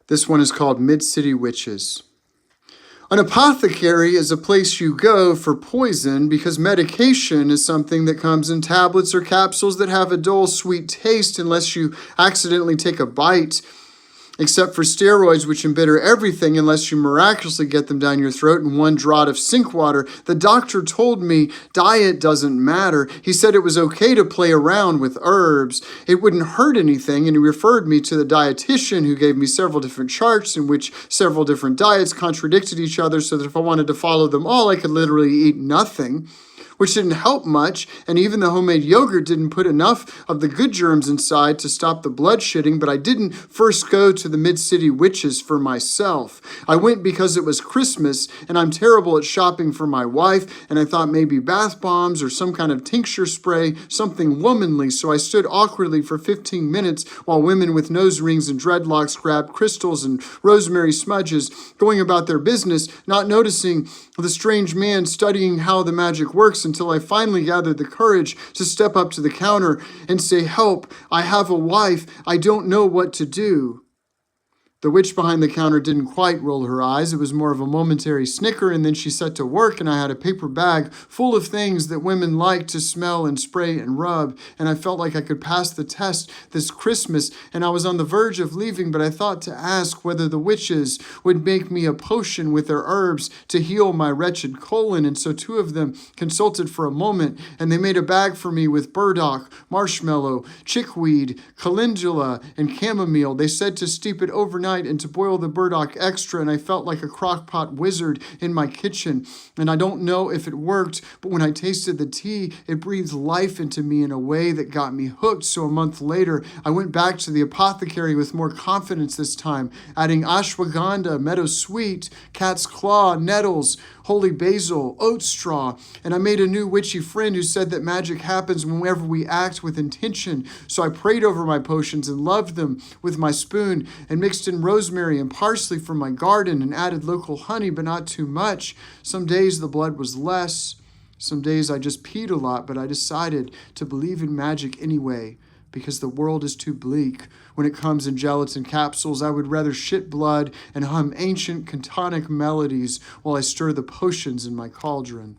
This one is called Mid-City Witches. An apothecary is a place you go for poison because medication is something that comes in tablets or capsules that have a dull, sweet taste unless you accidentally take a bite. Except for steroids, which embitter everything unless you miraculously get them down your throat in one draught of sink water. The doctor told me diet doesn't matter. He said it was okay to play around with herbs. It wouldn't hurt anything, and he referred me to the dietitian who gave me several different charts in which several different diets contradicted each other so that if I wanted to follow them all, I could literally eat nothing, which didn't help much, and even the homemade yogurt didn't put enough of the good germs inside to stop the blood shitting, but I didn't first go to the Mid-City Witches for myself. I went because it was Christmas, and I'm terrible at shopping for my wife, and I thought maybe bath bombs or some kind of tincture spray, something womanly, so I stood awkwardly for 15 minutes while women with nose rings and dreadlocks grabbed crystals and rosemary smudges, going about their business, not noticing the strange man studying how the magic works until I finally gathered the courage to step up to the counter and say, "Help, I have a wife, I don't know what to do." The witch behind the counter didn't quite roll her eyes. It was more of a momentary snicker, and then she set to work, and I had a paper bag full of things that women like to smell and spray and rub, and I felt like I could pass the test this Christmas, and I was on the verge of leaving, but I thought to ask whether the witches would make me a potion with their herbs to heal my wretched colon, and so two of them consulted for a moment, and they made a bag for me with burdock, marshmallow, chickweed, calendula, and chamomile. They said to steep it overnight and to boil the burdock extra, and I felt like a crock-pot wizard in my kitchen. And I don't know if it worked, but when I tasted the tea, it breathed life into me in a way that got me hooked. So a month later, I went back to the apothecary with more confidence this time, adding ashwagandha, meadow sweet, cat's claw, nettles, holy basil, oat straw, and I made a new witchy friend who said that magic happens whenever we act with intention. So I prayed over my potions and loved them with my spoon and mixed in rosemary and parsley from my garden and added local honey, but not too much. Some days the blood was less. Some days I just peed a lot, but I decided to believe in magic anyway, because the world is too bleak. When it comes in gelatin capsules, I would rather shit blood and hum ancient cantonic melodies while I stir the potions in my cauldron.